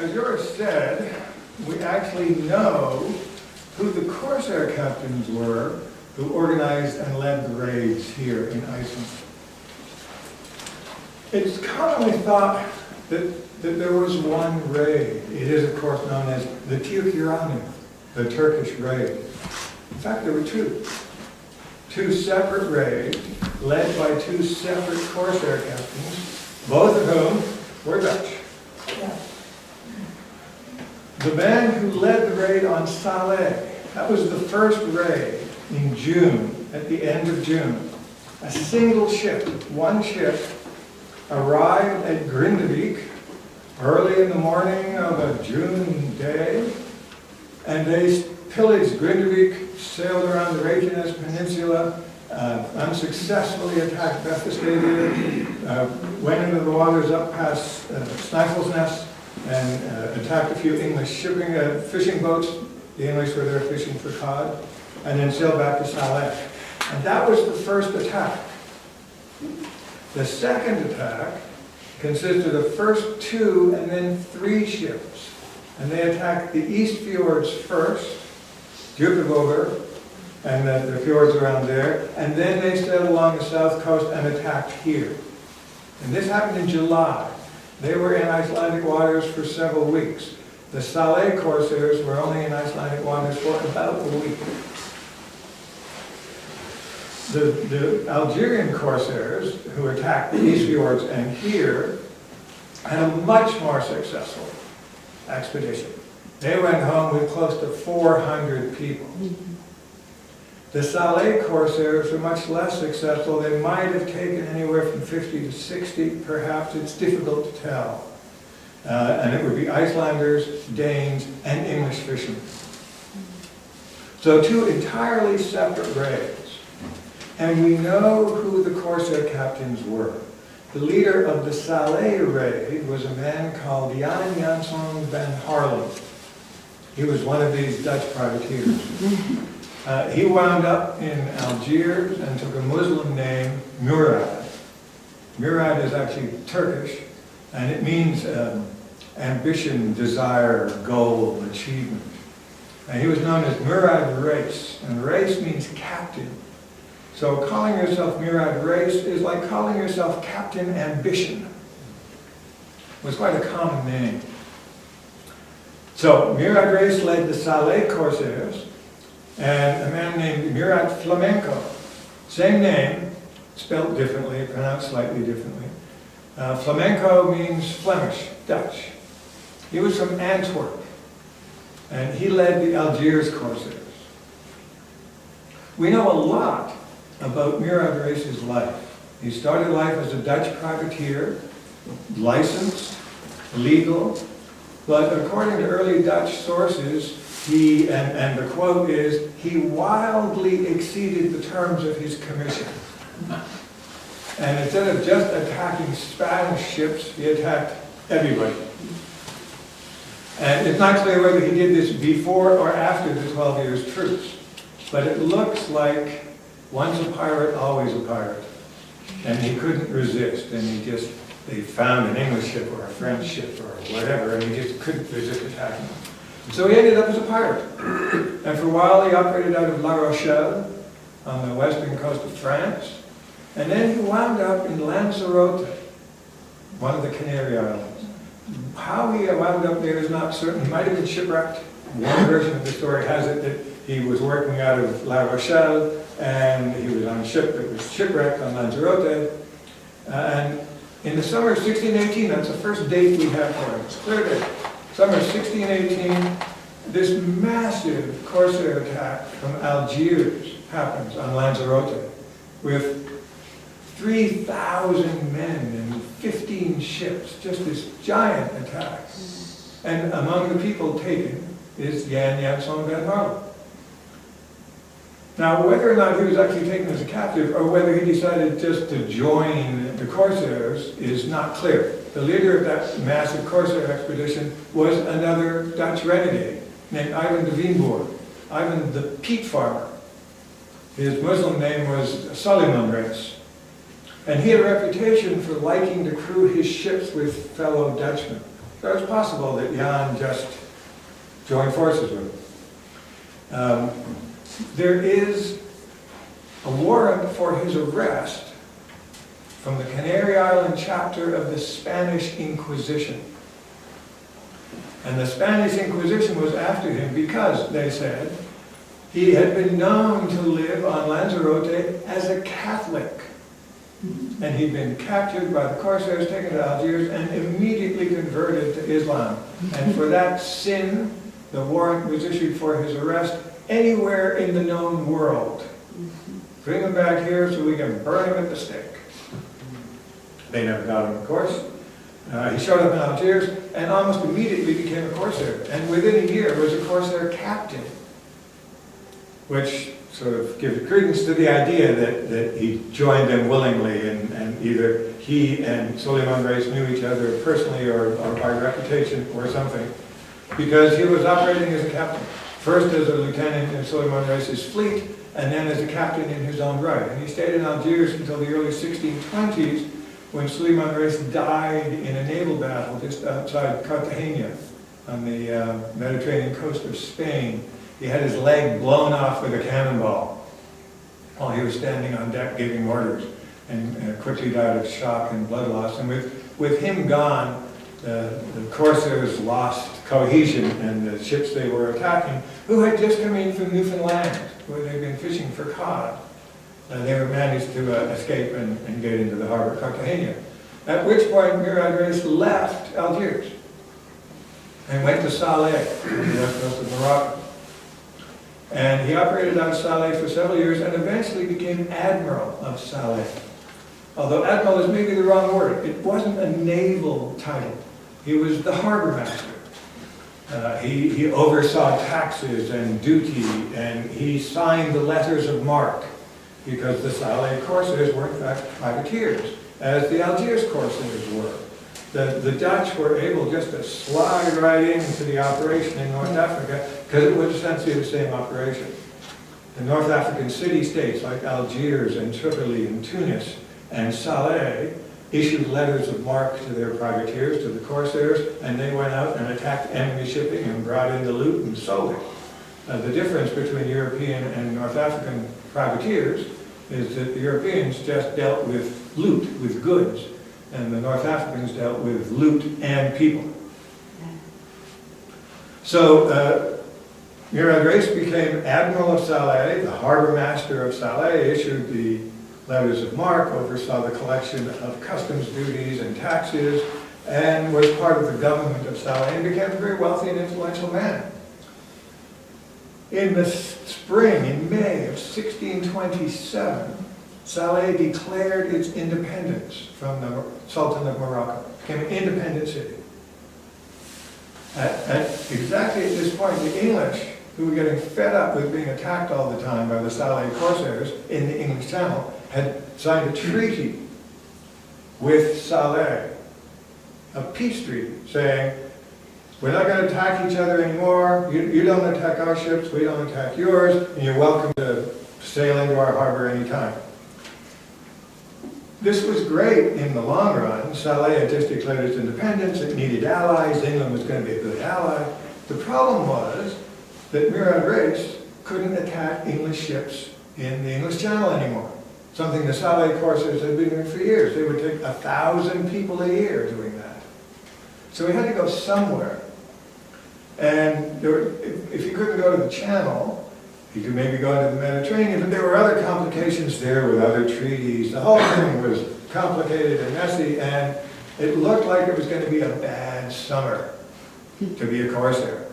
as Joris said, we actually know who the Corsair captains were who organized and led the raids here in Iceland. It's commonly thought that there was one raid. It is, of course, known as the Tyrkjaránið, the Turkish raid. In fact, there were two. Two separate raids led by two separate Corsair captains, both of whom were Dutch. The man who led the raid on Salé, that was the first raid in June, at the end of June. A single ship, one ship, arrived at Grindavik early in the morning of a June day, and they pillaged Grindavik, sailed around the Reykjanes Peninsula, unsuccessfully attacked Bessastaðir, went into the waters up past Snæfellsnes, and attacked a few English fishing boats. The English were there fishing for cod, and then sailed back to Salé. And that was the first attack. The second attack consisted of first two and then three ships. And they attacked the east fjords first, Djúpivogur, and the fjords around there, and then they sailed along the south coast and attacked here. And this happened in July. They were in Icelandic waters for several weeks. The Salé Corsairs were only in Icelandic waters for about a week. The Algerian Corsairs, who attacked the East Fjords and here, had a much more successful expedition. They went home with close to 400 people. The Salé Corsairs were much less successful. They might have taken anywhere from 50 to 60, perhaps. It's difficult to tell. And it would be Icelanders, Danes, and English fishermen. So two entirely separate raids. And we know who the Corsair captains were. The leader of the Salé raid was a man called Jan Jansson van Harlem. He was one of these Dutch privateers. He wound up in Algiers and took a Muslim name, Murad. Murad is actually Turkish, and it means ambition, desire, goal, achievement. And he was known as Murad Reis, and Reis means captain. So calling yourself Murad Reis is like calling yourself Captain Ambition. It was quite a common name. So Murad Reis led the Salé Corsairs, and a man named Murad Flamenco, same name, spelled differently, pronounced slightly differently. Flamenco means Flemish, Dutch. He was from Antwerp, and he led the Algiers Corsairs. We know a lot about Murad Reis's life. He started life as a Dutch privateer, licensed, legal, but according to early Dutch sources, and the quote is, he wildly exceeded the terms of his commission. And instead of just attacking Spanish ships, he attacked everybody. And it's not clear whether he did this before or after the 12 years truce, but it looks like once a pirate, always a pirate. And he couldn't resist, and they found an English ship or a French ship or whatever, and he just couldn't resist attacking them. So he ended up as a pirate. And for a while he operated out of La Rochelle on the western coast of France. And then he wound up in Lanzarote, one of the Canary Islands. How he wound up there is not certain. He might have been shipwrecked. One version of the story has it that he was working out of La Rochelle and he was on a ship that was shipwrecked on Lanzarote. And in the summer of 1618, that's the first date we have for it. It's a clear date. Summer of 1618, this massive Corsair attack from Algiers happens on Lanzarote with 3,000 men and 15 ships, just this giant attack. And among the people taken is Jan Jansson van Harlem. Now, whether or not he was actually taken as a captive or whether he decided just to join the Corsairs is not clear. The leader of that massive Corsair expedition was another Dutch renegade named Ivan de Wienboer, Ivan the peat farmer. His Muslim name was Suleiman Reis. And he had a reputation for liking to crew his ships with fellow Dutchmen. So it's possible that Jan just joined forces with him. There is a warrant for his arrest from the Canary Island chapter of the Spanish Inquisition. And the Spanish Inquisition was after him because, they said, he had been known to live on Lanzarote as a Catholic. And he'd been captured by the Corsairs, taken to Algiers, and immediately converted to Islam. And for that sin, the warrant was issued for his arrest anywhere in the known world. Bring him back here so we can burn him at the stake. They never got him, of course. He showed up in Algiers and almost immediately became a Corsair. And within a year was a Corsair captain, which sort of gives credence to the idea that he joined them willingly, and either he and Suleiman Reis knew each other personally or by reputation or something, because he was operating as a captain. First as a lieutenant in Suleiman Reis's fleet, and then as a captain in his own right. And he stayed in Algiers until the early 1620s, when Suleiman Reis died in a naval battle just outside Cartagena on the Mediterranean coast of Spain. He had his leg blown off with a cannonball while he was standing on deck giving orders, and quickly died of shock and blood loss. And with him gone, the Corsairs lost cohesion, and the ships they were attacking, who had just come in from Newfoundland, where they'd been fishing for cod, they were managed to escape and get into the harbor of Cartagena. At which point Murad Reis left Algiers and went to Saleh, on the west coast of Morocco. And he operated out of Saleh for several years and eventually became Admiral of Saleh. Although Admiral is maybe the wrong word. It wasn't a naval title. He was the harbor master. He oversaw taxes and duty, and he signed the letters of marque, because the Saleh Corsairs were in fact privateers, as the Algiers Corsairs were. The Dutch were able just to slide right into the operation in North Africa, because it was essentially the same operation. The North African city-states like Algiers and Tripoli and Tunis and Saleh issued letters of marque to their privateers, to the Corsairs, and they went out and attacked enemy shipping and brought in the loot and sold it. The difference between European and North African privateers is that the Europeans just dealt with loot, with goods, and the North Africans dealt with loot and people. So Murad Reis became Admiral of Saleh, the harbor master of Saleh, issued the letters of marque, oversaw the collection of customs duties and taxes, and was part of the government of Saleh, and became a very wealthy and influential man. In the spring, in May of 1627, Saleh declared its independence from the Sultan of Morocco. It became an independent city. Exactly at this point, the English, who were getting fed up with being attacked all the time by the Saleh Corsairs in the English Channel, had signed a treaty with Saleh, a peace treaty, saying, we're not going to attack each other anymore. You don't attack our ships, we don't attack yours, and you're welcome to sail into our harbor anytime. This was great in the long run. Saleh had just declared its independence. It needed allies. England was going to be a good ally. The problem was that Murad Reis couldn't attack English ships in the English Channel anymore, something the Saleh Corsairs had been doing for years. They would take 1,000 people a year doing that. So he had to go somewhere. And if he couldn't go to the Channel, he could maybe go into the Mediterranean, but there were other complications there with other treaties. The whole thing was complicated and messy, and it looked like it was going to be a bad summer to be a Corsair,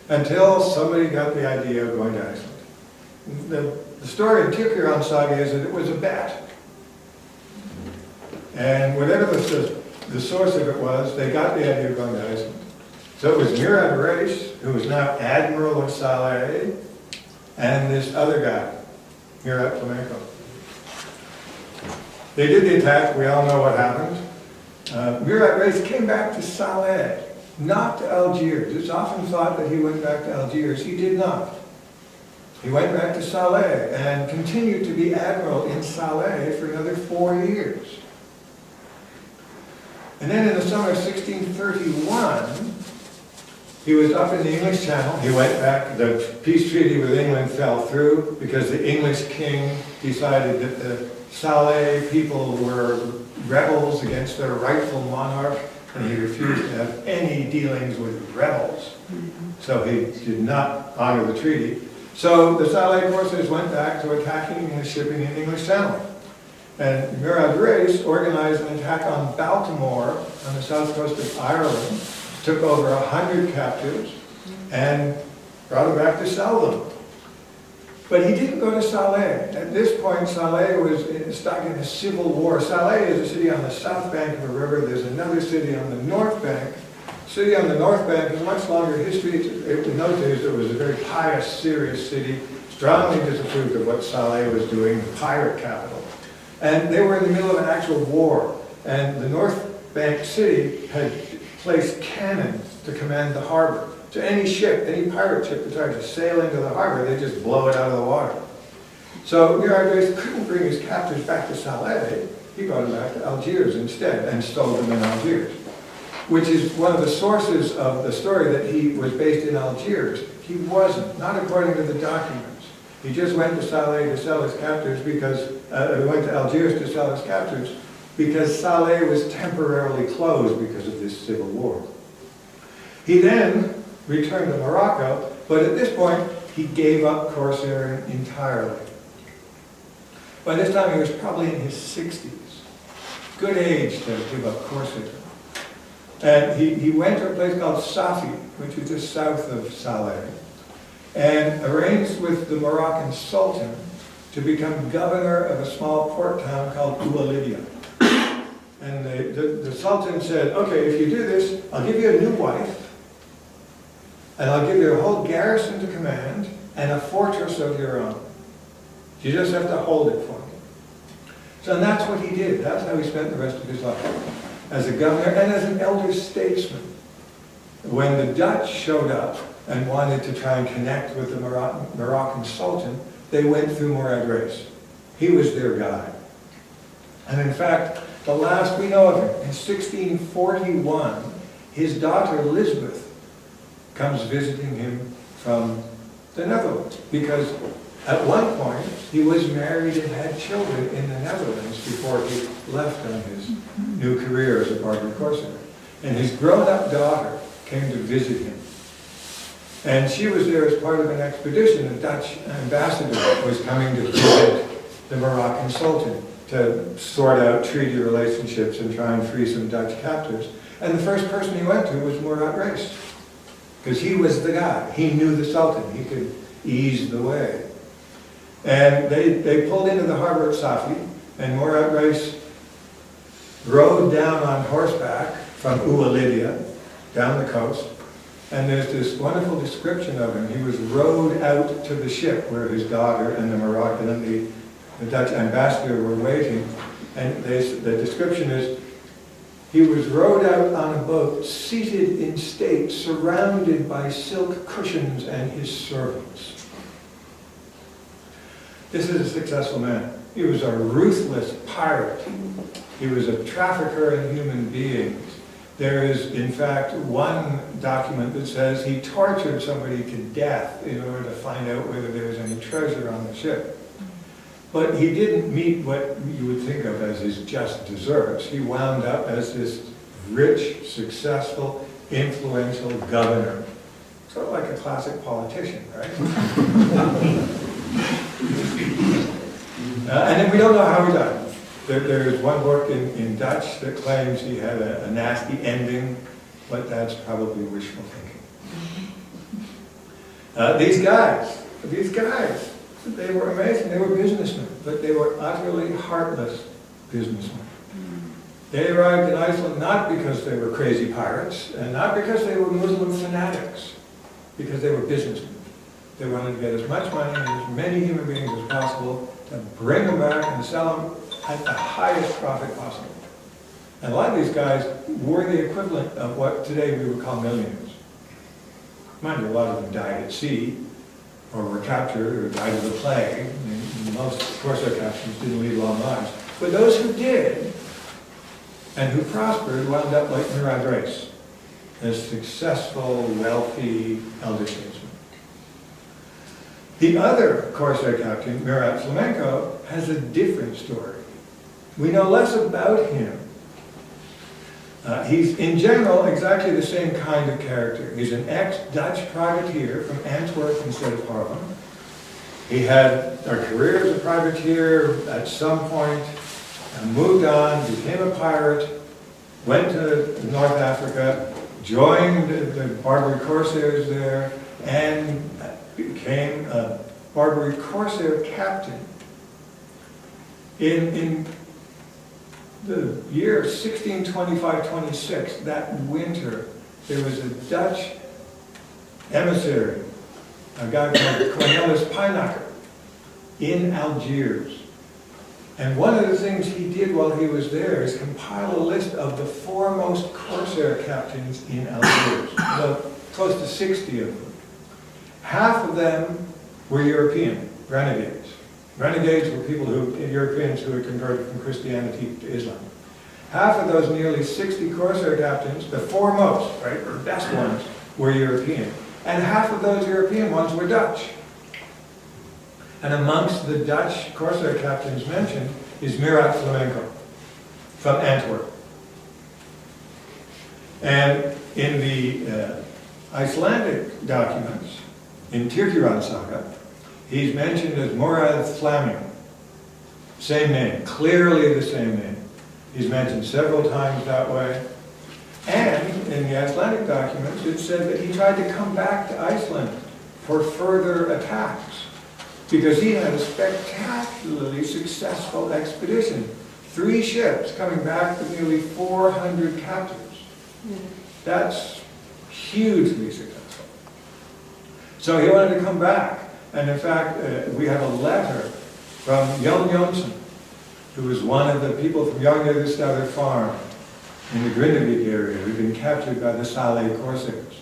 until somebody got the idea of going to Iceland. The story in Tyrkjaránið saga is that it was a bet. And whatever the source of it was, they got the idea of going to Iceland. So it was Murad Reis, who was now Admiral of Saleh, and this other guy, Murat Flamenco. They did the attack. We all know what happened. Murad Reis came back to Saleh, not to Algiers. It's often thought that he went back to Algiers. He did not. He went back to Saleh and continued to be Admiral in Saleh for another 4 years. And then in the summer of 1631, he was up in the English Channel. He went back. The peace treaty with England fell through because the English king decided that the Saleh people were rebels against their rightful monarch, and he refused to have any dealings with rebels. So he did not honor the treaty. So the Saleh forces went back to attacking English shipping in the English Channel. And Murad Reis organized an attack on Baltimore on the south coast of Ireland, took over 100 captives, and brought them back to sell them. But he didn't go to Saleh. At this point, Saleh was stuck in a civil war. Saleh is a city on the south bank of a river. There's another city on the north bank. City on the north bank has a much longer history. In those days, it was a very pious, serious city, strongly disapproved of what Saleh was doing, the pirate capital. And they were in the middle of an actual war. And the north bank city had placed cannons to command the harbor. So any ship, any pirate ship that tried to sail into the harbor, they just blow it out of the water. So Murad Reis couldn't bring his captors back to Saleh. He brought them back to Algiers instead and stole them in Algiers, which is one of the sources of the story that he was based in Algiers. He wasn't, not according to the documents. He just went to Saleh to sell his captors because, he went to Algiers to sell his captors because Saleh was temporarily closed because of this civil war. He then returned to Morocco, but at this point, he gave up corsairing entirely. By this time, he was probably in his 60s. Good age to give up corsairing. And he went to a place called Safi, which is just south of Saleh, and arranged with the Moroccan Sultan to become governor of a small port town called Oualidia. And the Sultan said, okay, if you do this, I'll give you a new wife, and I'll give you a whole garrison to command, and a fortress of your own. You just have to hold it for me. So that's what he did. That's how he spent the rest of his life, as a governor and as an elder statesman. When the Dutch showed up and wanted to try and connect with the Moroccan Sultan, they went through Murad Reis. He was their guy. And in fact, the last we know of him, in 1641, his daughter Elizabeth comes visiting him from the Netherlands, because at one point he was married and had children in the Netherlands before he left on his new career as a barber corsair. And his grown-up daughter came to visit him. And she was there as part of an expedition. The Dutch ambassador was coming to visit the Moroccan Sultan to sort out treaty relationships and try and free some Dutch captives. And the first person he went to was Murad Reis, because he was the guy. He knew the Sultan. He could ease the way. And they pulled into the harbor of Safi, and Murad Reis rode down on horseback from Oualidia, down the coast. And there's this wonderful description of him. He was rowed out to the ship where his daughter and the Moroccan and the Dutch ambassador were waiting. And the description is, he was rowed out on a boat, seated in state, surrounded by silk cushions and his servants. This is a successful man. He was a ruthless pirate. He was a trafficker in human beings. There is, in fact, one document that says he tortured somebody to death in order to find out whether there was any treasure on the ship. But he didn't meet what you would think of as his just deserts. He wound up as this rich, successful, influential governor. Sort of like a classic politician, right? And then we don't know how he died. There's one book in Dutch that claims he had a nasty ending, but that's probably wishful thinking. These guys, they were amazing. They were businessmen, but they were utterly heartless businessmen. They arrived in Iceland not because they were crazy pirates, and not because they were Muslim fanatics, because they were businessmen. They wanted to get as much money and as many human beings as possible to bring them back and sell them at the highest profit possible. And a lot of these guys were the equivalent of what today we would call millionaires. Mind you, a lot of them died at sea, or were captured, or died of the plague. And most corsair captains didn't lead long lives. But those who did and who prospered wound up like Murad Reis, a successful, wealthy elder statesman. The other Corsair captain, Murat Flamenco, has a different story. We know less about him. He's, in general, exactly the same kind of character. He's an ex-Dutch privateer from Antwerp instead of Haarlem. He had a career as a privateer at some point, moved on, became a pirate, went to North Africa, joined the Barbary Corsairs there, and became a Barbary Corsair captain. In the year 1625-26, that winter, there was a Dutch emissary, a guy called Cornelis Pijnacker, in Algiers. And one of the things he did while he was there is compile a list of the foremost Corsair captains in Algiers, about close to 60 of them. Half of them were European, renegades. Renegades were Europeans who had converted from Christianity to Islam. Half of those nearly 60 Corsair captains, the foremost, right, the best ones, were European. And half of those European ones were Dutch. And amongst the Dutch Corsair captains mentioned is Murat Flamenco from Antwerp. And in the Icelandic documents, in Tyrkjaránið saga, he's mentioned as Morad Flaming. Same name, clearly the same name. He's mentioned several times that way. And in the Icelandic documents, it said that he tried to come back to Iceland for further attacks because he had a spectacularly successful expedition. 3 ships coming back with nearly 400 captives. That's hugely successful. So he wanted to come back. And in fact, we have a letter from Jan Jonsson, who was one of the people from Jarnjörður farm in the Grindavik area who had been captured by the Saleh Corsairs.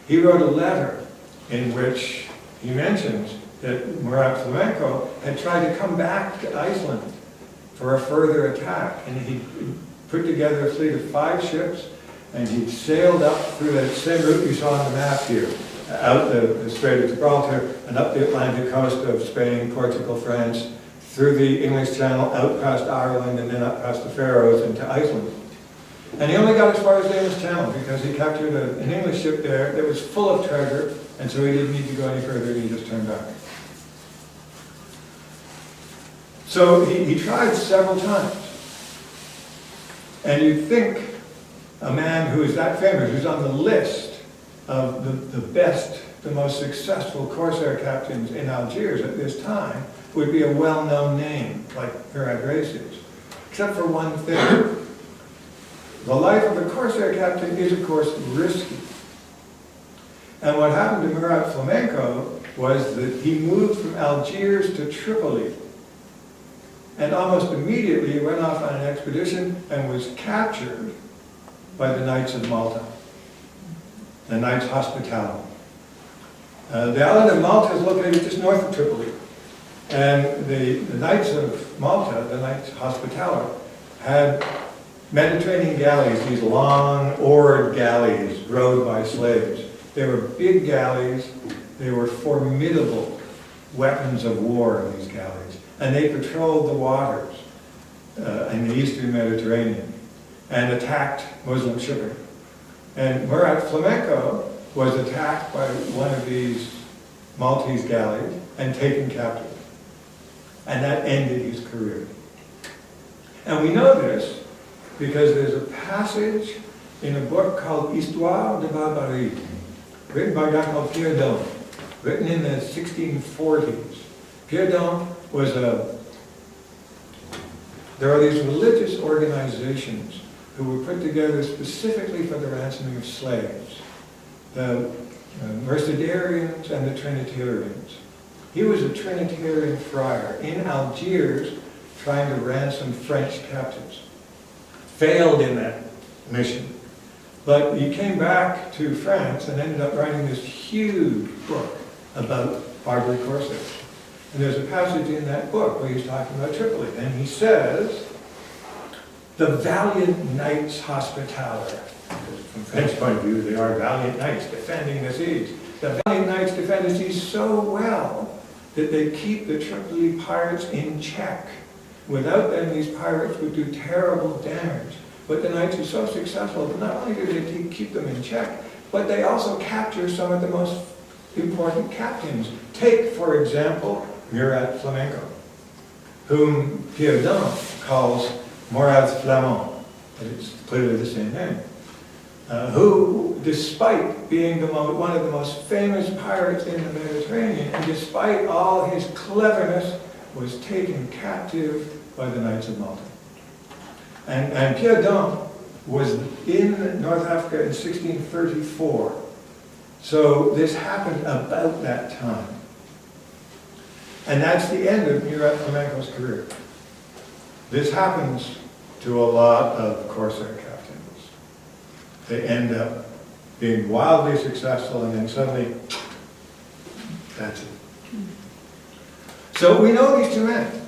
He wrote a letter in which he mentions that Murat Flamenco had tried to come back to Iceland for a further attack. And he put together a fleet of 5 ships, and he sailed up through that same route you saw on the map here, out the Strait of Gibraltar and up the Atlantic coast of Spain, Portugal, France, through the English Channel, out past Ireland, and then up past the Faroes into Iceland. And he only got as far as the English Channel because he captured an English ship there that was full of treasure, and so he didn't need to go any further, and he just turned back. So he tried several times. And you'd think a man who is that famous, who's on the list of the best, the most successful Corsair captains in Algiers at this time, would be a well-known name, like Murad Reis is. Except for one thing. The life of a Corsair captain is, of course, risky. And what happened to Murat Flamenco was that he moved from Algiers to Tripoli. And almost immediately went off on an expedition and was captured by the Knights of Malta, the Knights Hospitaller. The island of Malta is located just north of Tripoli. And the Knights of Malta, the Knights Hospitaller, had Mediterranean galleys, these long oared galleys rowed by slaves. They were big galleys. They were formidable weapons of war, these galleys. And they patrolled the waters in the eastern Mediterranean and attacked Muslim shipping. And Murat Flamenco was attacked by one of these Maltese galleys and taken captive. And that ended his career. And we know this because there's a passage in a book called Histoire de Barbarie, written by a guy called Pierre Dom, written in the 1640s. Pierre Dom was there are these religious organizations who were put together specifically for the ransoming of slaves, the Mercedarians and the Trinitarians. He was a Trinitarian friar in Algiers trying to ransom French captives. Failed in that mission. But he came back to France and ended up writing this huge book about Barbary Corsairs. And there's a passage in that book where he's talking about Tripoli. And he says the valiant knights hospitaller. From French point of view, they are valiant knights defending the seas. The valiant knights defend the seas so well that they keep the Tripoli pirates in check. Without them, these pirates would do terrible damage. But the knights are so successful that not only do they keep them in check, but they also capture some of the most important captains. Take, for example, Murat Flamenco, whom Pierre Don calls Murat Flamand, but it's clearly the same name, who, despite being one of the most famous pirates in the Mediterranean, and despite all his cleverness, was taken captive by the Knights of Malta. And Pierre Don was in North Africa in 1634. So this happened about that time. And that's the end of Murat Flamenco's career. This happens to a lot of Corsair captains. They end up being wildly successful and then suddenly, that's it. So we know these two men.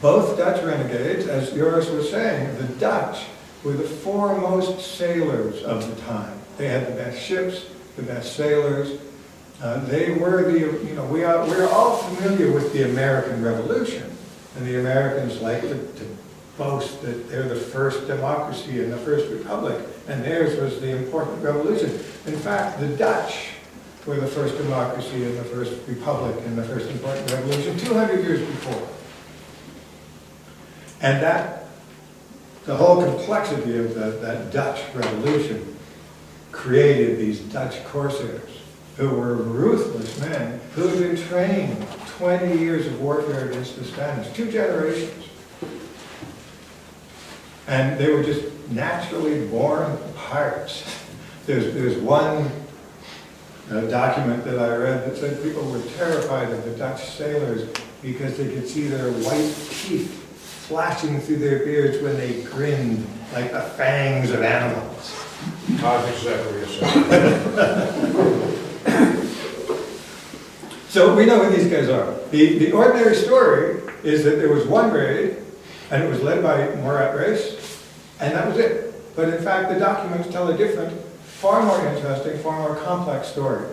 Both Dutch renegades, as Joris was saying, the Dutch were the foremost sailors of the time. They had the best ships, the best sailors. They were we're all familiar with the American Revolution. And the Americans like to boast that they're the first democracy and the first republic, and theirs was the important revolution. In fact, the Dutch were the first democracy and the first republic and the first important revolution 200 years before. And the whole complexity of that Dutch revolution created these Dutch corsairs who were ruthless men who had been trained 20 years of warfare against the Spanish, 2 generations. And they were just naturally born pirates. There's one document that I read that said people were terrified of the Dutch sailors because they could see their white teeth flashing through their beards when they grinned like the fangs of animals. That's exactly what So we know who these guys are. The ordinary story is that there was one raid, and it was led by Murat Reis, and that was it. But in fact, the documents tell a different, far more interesting, far more complex story.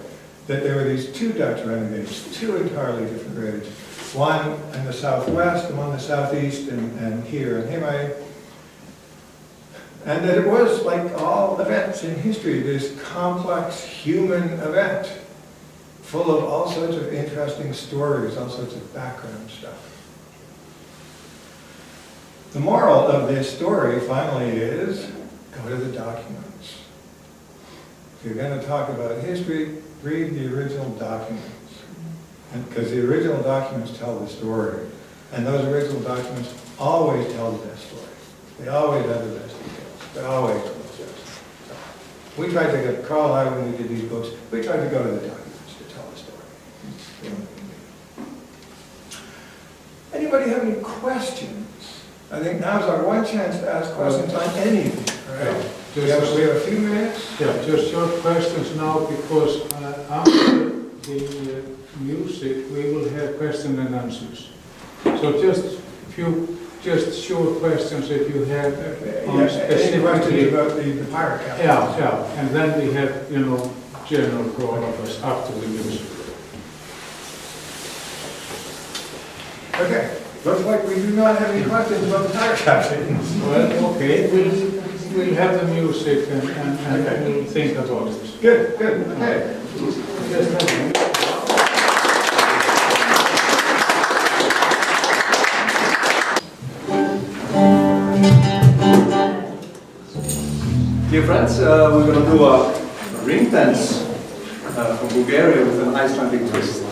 That there were these 2 Dutch renegades, 2 entirely different raids. One in the southwest, and one in the southeast, and here in Himay. And that it was, like all events in history, this complex human event, full of all sorts of interesting stories, all sorts of background stuff. The moral of this story, finally, is go to the documents. If you're going to talk about history, read the original documents. Because the original documents tell the story. And those original documents always tell the best story. They always have the best details. They always will just. We tried to get Carl and I, when we did these books, we tried to go to the documents to tell the story. Anybody have any questions? I think now's our one chance to ask questions on anything. Right? We have a few minutes. Yeah, just short questions now, because after the music we will have questions and answers. So just short questions if you have on any questions about the pirate captain. Yeah, and then we have, general for all of us after the music. Okay, looks like we do not have any questions about the pirate captains. Well, okay, we'll have the music and we'll think about it. Good, okay. Dear friends, we're going to do a ring dance from Bulgaria with an Icelandic twist.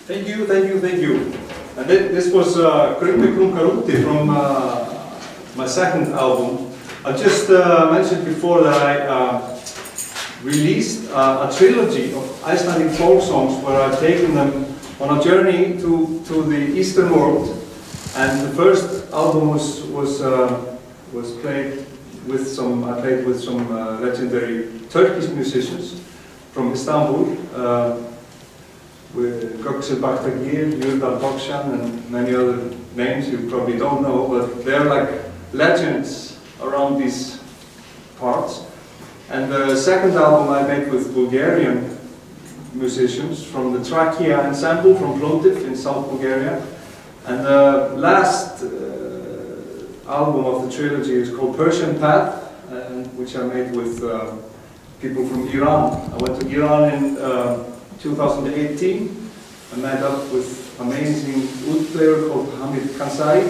Thank you, thank you, thank you. And this was hluti from my second album. I just mentioned before that I released a trilogy of Icelandic folk songs where I've taken them on a journey to the Eastern world. And the first album was played with some, I played with some legendary Turkish musicians from Istanbul, with Gökçe Baktagir, Yurdal Tokşan, and many other names you probably don't know, but they're like legends around these parts. And the second album I made with Bulgarian musicians from the Trachea ensemble from Plovdiv in South Bulgaria. And the last album of the trilogy is called Persian Path, which I made with people from Iran. I went to Iran in 2018. I met up with amazing oud player called Hamid Kansari,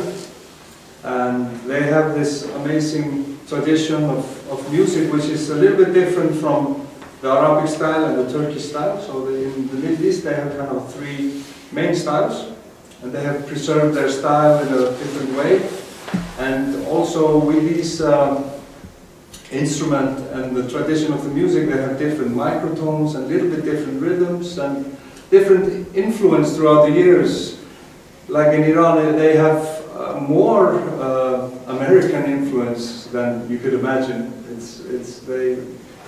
and they have this amazing tradition of music which is a little bit different from the Arabic style and the Turkish style. So in the Middle East they have kind of three main styles, and they have preserved their style in a different way. And also with these instrument and the tradition of the music, they have different microtones and a little bit different rhythms and different influence throughout the years. Like in Iran, they have more American influence than you could imagine. They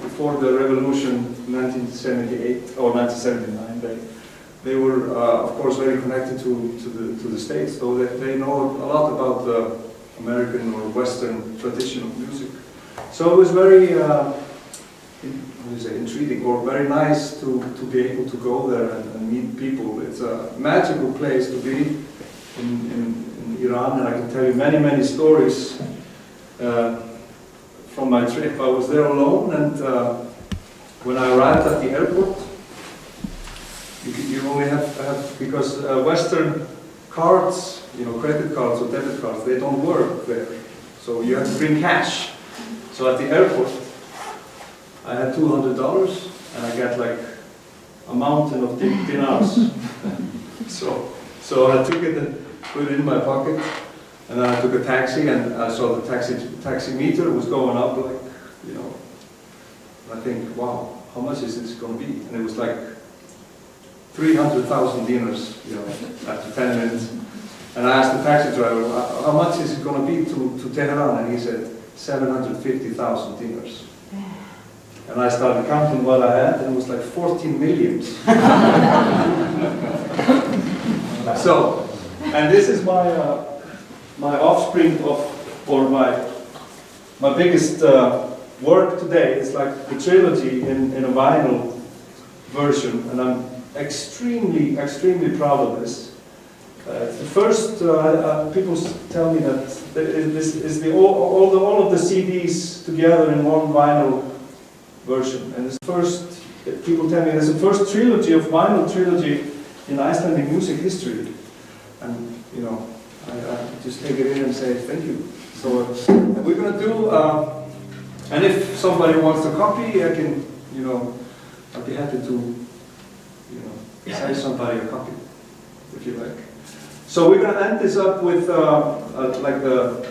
before the revolution, 1978 or 1979, they were of course very connected to the States, so they know a lot about the American or Western tradition of music. So it was very intriguing or very nice to be able to go there and meet people. It's a magical place to be in Iran, and I can tell you many stories from my trip. I was there alone, and when I arrived at the airport, you only have because Western cards, credit cards or debit cards, they don't work there. So you have to bring cash. So at the airport, I had $200, and I got like a mountain of dinars. so I took it and put it in my pocket, and then I took a taxi, and I saw the taxi meter was going up, like, I think, wow, how much is this going to be? And it was like 300,000 dinars, after 10 minutes. And I asked the taxi driver, how much is it going to be to Tehran? And he said, 750,000 dinars. And I started counting what I had, and it was like 14 millions. So, and this is my offspring or my biggest work today. Is like the trilogy in a vinyl version, and I'm extremely proud of this. It's the first, people tell me that this is all of the CDs together in one vinyl version. And this first, people tell me it's the first trilogy of vinyl trilogy in Icelandic music history. And, I just take it in and say thank you. So we're going to do, and if somebody wants a copy, I can, I'd be happy to, send somebody a copy, if you like. So we're going to end this up with like the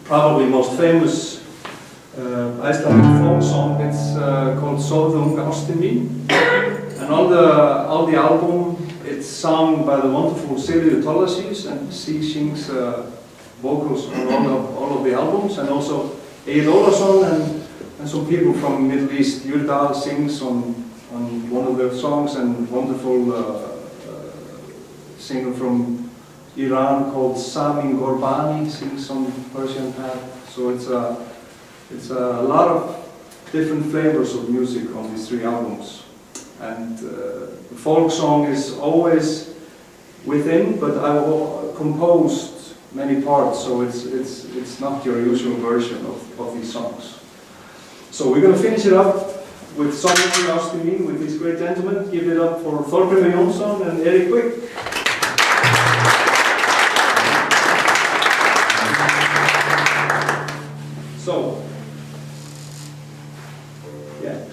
probably most famous Icelandic folk song. It's called Sovðung ástin mín, and on the album it's sung by the wonderful Sigríður Thorlacius, and she sings vocals on all of the albums, and also Egill Ólafsson and some people from Middle East. Yurdal sings on one of the songs, and wonderful singer from Iran called Sami Gorbani sings on Persian Path. So it's a lot of different flavors of music on these three albums. And the folk song is always within, but I composed many parts, so it's not your usual version of these songs. So we're going to finish it up with Sovðung ástin mín with these great gentlemen. Give it up for Þorgrímur Jónsson and Erik Quick. So, yeah.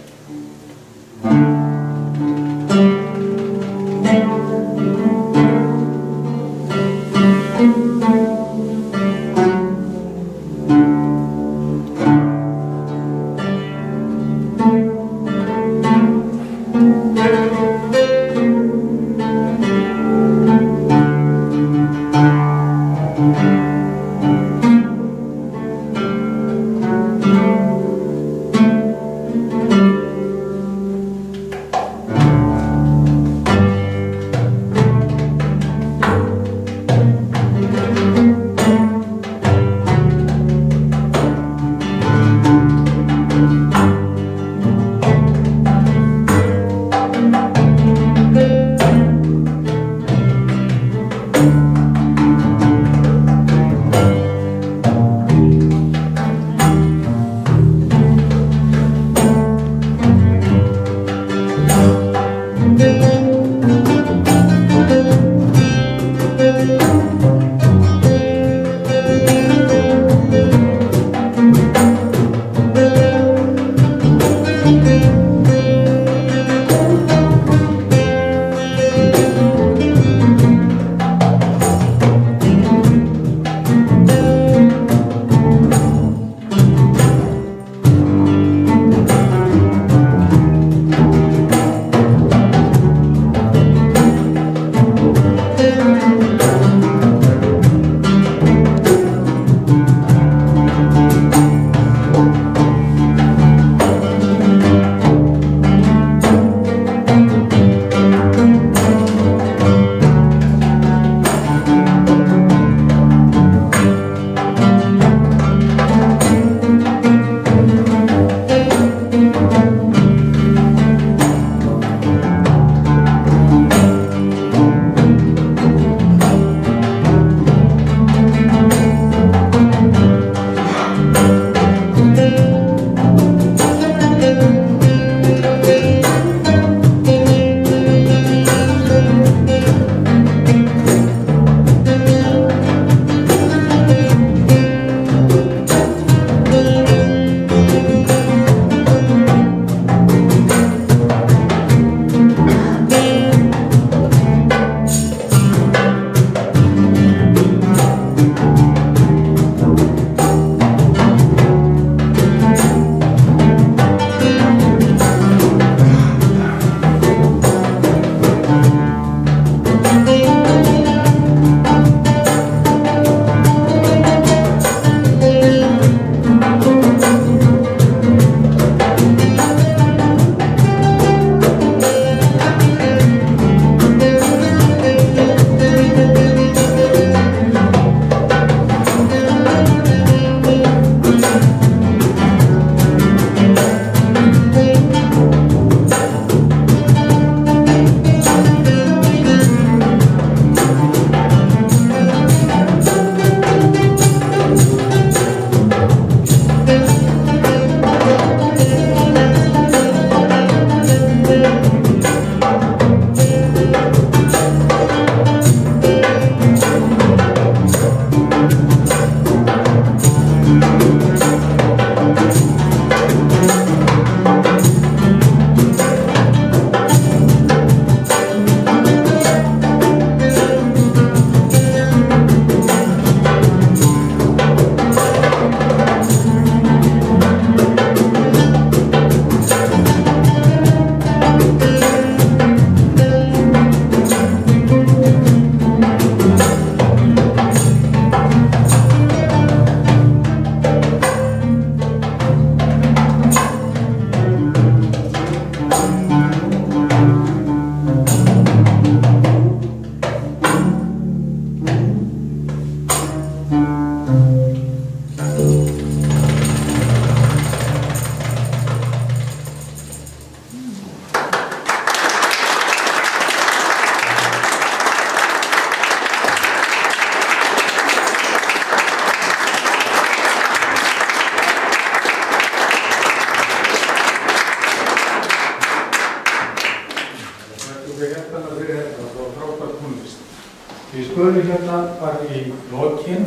Við skulum hérna bara í lokin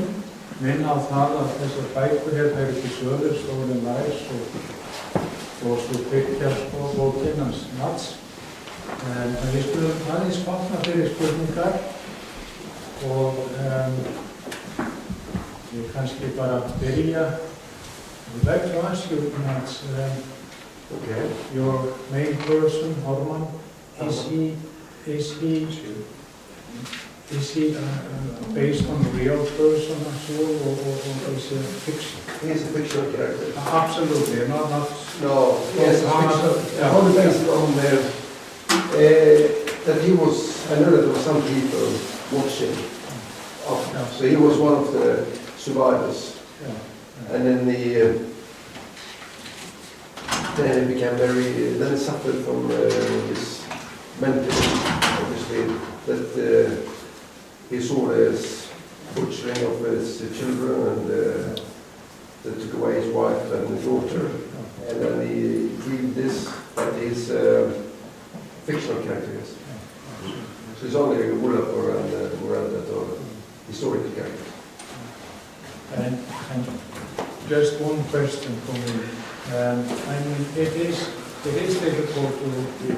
minna á það að þessar bækur hérna eru til sölu, Stólinn læs og svo Tyrkjaránið hans Mats. En við skulum aðeins opna fyrir spurningar og við kannski bara byrja. We'd like to ask you, Mats, your main person, Horman, Is he based on a real person as well, or is it fiction? He is a fictional character. Absolutely, not. No, yes, only based on that he was. I know that there were some people watching. So he was one of the survivors, and then then he became then he suffered from his mental, obviously, that he saw this butchering of his children, and they took away his wife and his daughter, and then he dreamed this, but he's fictional characters. So it's only Olafur and Morel that are historical characters. And just one question for me. I mean, it is difficult to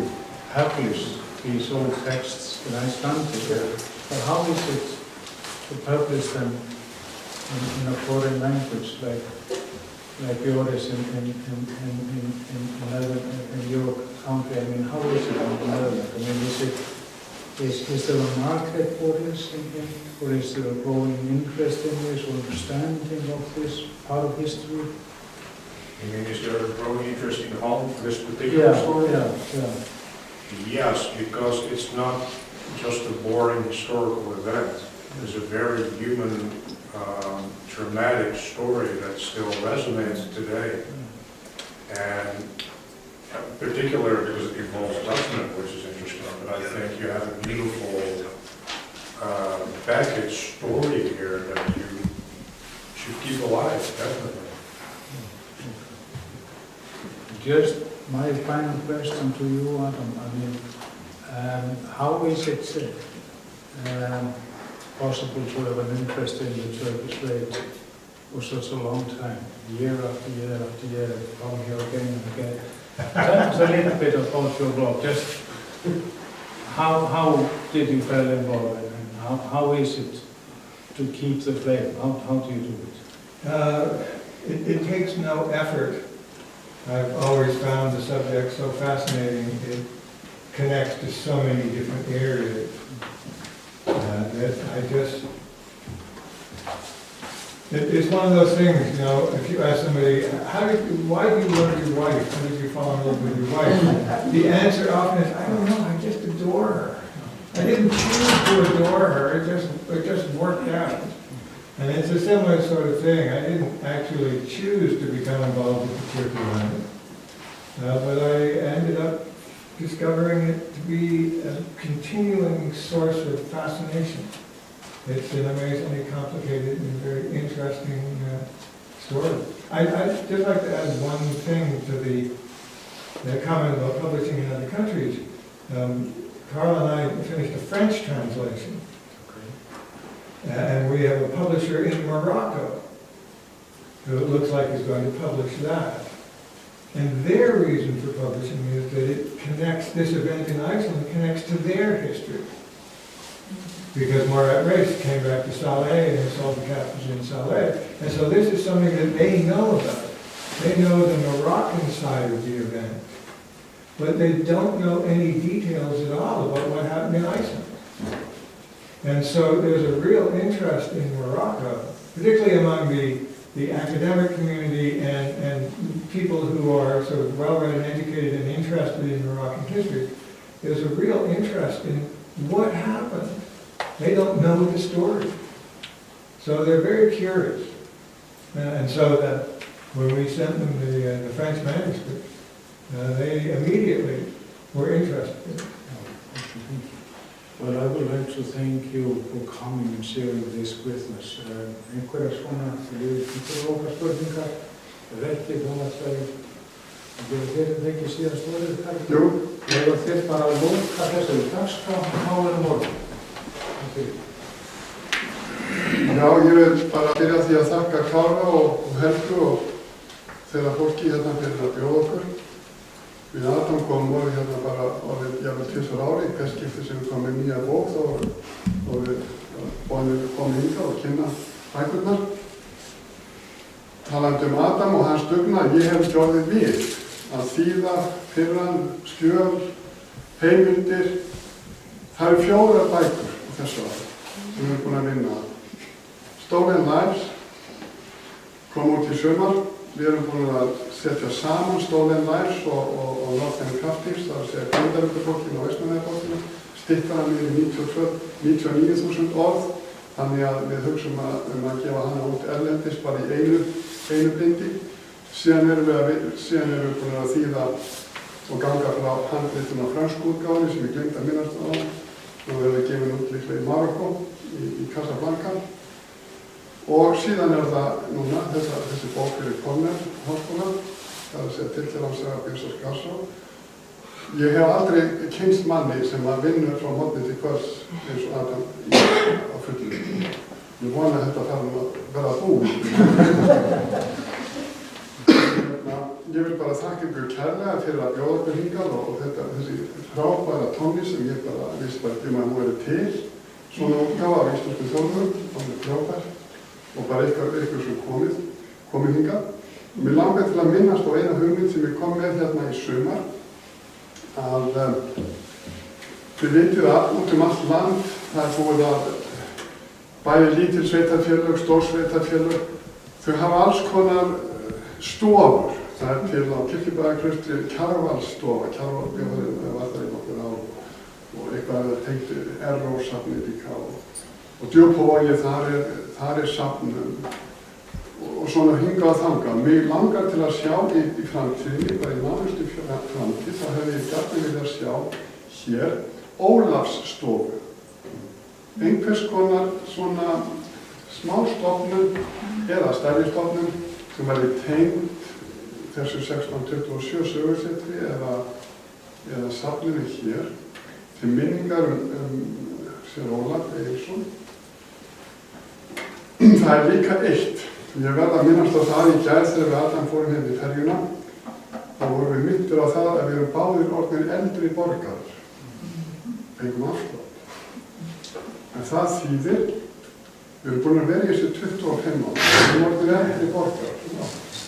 publish these old texts in Icelandic, but how is it to publish them in a foreign language like yours in your country? I mean, how is it in the Netherlands? I mean, is there a market for this, or is there a growing interest in this, or understanding of this part of history? You mean, is there a growing interest in Holland for this particular story? Yeah. Yes, because it's not just a boring historical event. It's a very human, dramatic story that still resonates today. And particularly because it involves Dutchman, which is interesting, but I think you have a beautiful baggage story here that you should keep alive, definitely. Just my final question to you, Adam. I mean, how is it possible to have an interest in the Turkish faith for such a long time, year after year after year, come here again and again? Tell us a little bit about your blog. Just how did you fall involved, and how is it to keep the flame? How do you do it? It takes no effort. I've always found the subject so fascinating. It connects to so many different areas that it's one of those things, you know, if you ask somebody, why do you love your wife? How did you fall in love with your wife? The answer often is, I don't know, I just adore her. I didn't choose to adore her, it just worked out. And it's a similar sort of thing. I didn't actually choose to become involved with the Tyrkjaránið, but I ended up discovering it to be a continuing source of fascination. It's an amazingly complicated and very interesting story. I'd just like to add one thing to the comment about publishing in other countries. Carl and I finished a French translation. And we have a publisher in Morocco who it looks like is going to publish that. And their reason for publishing is that it connects, this event in Iceland connects to their history. Because Murat Reis came back to Salé and saw the captains in Salé. And so this is something that they know about. They know the Moroccan side of the event, but they don't know any details at all about what happened in Iceland. And so there's a real interest in Morocco, particularly among the academic community and people who are sort of well-read and educated and interested in Moroccan history. There's a real interest in what happened. They don't know the story. So they're very curious. And so that when we sent them the French manuscript, they immediately were interested. Well, I would like to thank you for coming and sharing this with us. Einhverjar svona, einhverjar lokaspurningar, ekki þannig að þér ekki síðast orðið þar. Jú. Ef þér bara að loka þessari dagskrá, þá morgun. Já, ég vil bara byrja því að þakka Kára og Helgu og þeirra fólki hérna fyrir að bjóða okkur. Við Adam komum voru hérna bara orðið jafnvel 2 ári, í hvers skipti sem við komum með nýja bók og við komum hingað og kynna bækurnar. Talandi Adam og hans dugnað, ég hef ekki orðið við að þýða fyrran skjöl heimildir. Það eru 4 bækur á þessu ári sem við erum búin að vinna að. Stolen Lives kom út í sumar. Við erum búin að setja saman Stolen Lives og Northern Craftives, það er að segja Grindavíkurbókina og Vestmannaeyjabókina, stytta hana niður í 99.000 orð, þannig að við hugsum að gefa hana út erlendis bara í einu bindi. Síðan erum við búin að þýða og ganga frá handritun á frönsku útgáfunni sem ég gleymdi að minnast á. Nú verður við gefin út líklega í Marokko, í Casablanca. Og síðan er það núna þessi bók fyrir Cornell háskóla, það er að segja Tyrkjaránið Björns og Skarsá. Ég hef aldrei kynnst manni sem að vinna frá morgni til kvölds eins og Adam á fullu. Ég vona að þetta þarf að vera búið. Ég vil bara þakka ykkur kærlega fyrir að bjóða okkur hingað og þessi frábæra tónlist sem ég bara vissi bara ekki að hún verið til. Svona útgáfa af íslenskum þjóðlögum, það er frábært. Og bara ykkur sem komið hingað. Mér langar til að minnast á eina hugmynd sem ég kom með hérna í sumar að þið vitið að út allt land það er búið að bæði lítil sveitarfélög, stór sveitarfélög, þau hafa alls konar stofur. Það er til á Kirkjubæjarklaustri Kjarvalsstofa, Kjarvalsbjörðurinn var það í nokkur ár og eitthvað tengt Errósafnið líka og Djúpavogi, þar er safn og svona hingað að þangað. Mig langar til að sjá í framtíðinni, bara í nánustu framtíð, þá hefði ég gjarnan viljað sjá hér Ólafsstofu. Einhvers konar svona smá stofnun eða stærri stofnun sem verði tengd þessu 1627 sögursetri eða safninu hér til minningar sér Ólaf Egilsson. Það er líka eitt. Ég verð að minnast á það í gær þegar við allan fórum hérna í ferjuna. Þá vorum við myndir á það að við erum báðir orðnir eldri borgarar. Fengum afslátt. En það þýðir, við erum búin að vera í þessu 25 ára. Við erum orðnir eldri borgarar.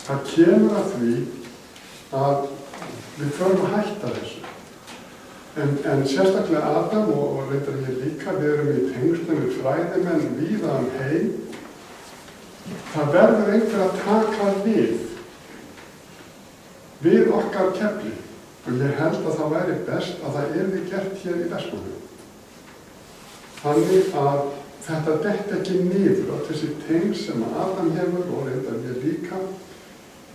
Það kemur að því að við förum að hætta þessu. En sérstaklega Adam og reyndar ég líka, við erum í tengslum við fræðimenn víða heim. Það verður einhver að taka við okkar kefli og ég held að það væri best að það yrði gert hér í Vestmannaeyjum. Þannig að þetta detti ekki niður á þessi tengsl sem Adam hefur og reyndar ég líka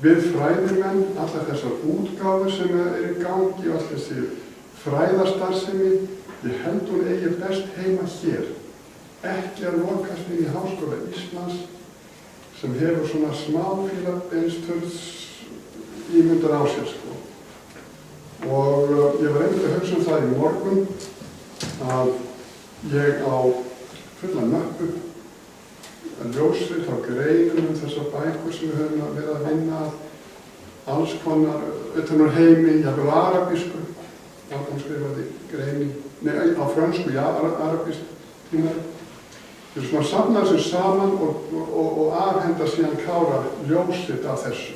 við fræðimenn, allar þessar útgáfur sem eru í gangi og allir þessi fræðarstarfsemi, ég held hún eigi best heima hér. Ekki að lokast inn í Háskóla Íslands sem hefur svona smáfílabeinsturns ímyndar á sér, sko. Og ég var einmitt að hugsa það í morgun að ég á fulla möppu að ljósrit á greinum þessar bækur sem við höfum verið að vinna að alls konar utan úr heimi, jafnvel arabísku. Adam skrifaði grein á frönsku, já, arabískt tímari. Við erum svona að safna þessu saman og afhenda síðan Kára ljósrit af þessu.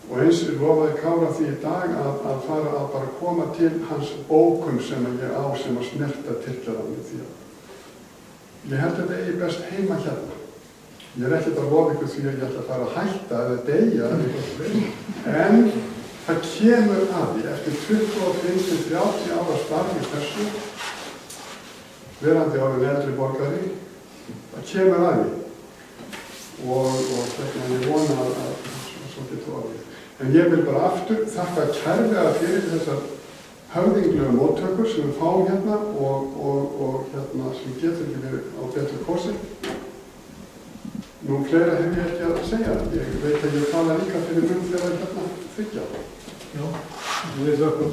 Og eins lofaði Kára því í dag að fara að bara koma til hans bókum sem ég á sem að snerta Tyrkjaránið því að ég held að þetta eigi best heima hérna. Ég er ekkert að lofa ykkur því að ég ætla að fara að hætta eða deyja eða eitthvað. En það kemur að því eftir 25-30 ára starf í þessu verandi árið eldri borgari, það kemur að því og ég vona að svo getur orðið. En ég vil bara aftur þakka kærlega fyrir þessar höfðinglegu móttökur sem við fáum hérna og hérna sem getur ekki verið á betur kosið. Nú fleira hef ég ekki að segja. Ég veit að ég tala líka fyrir mun þegar hérna þykja. Já, við þökkum.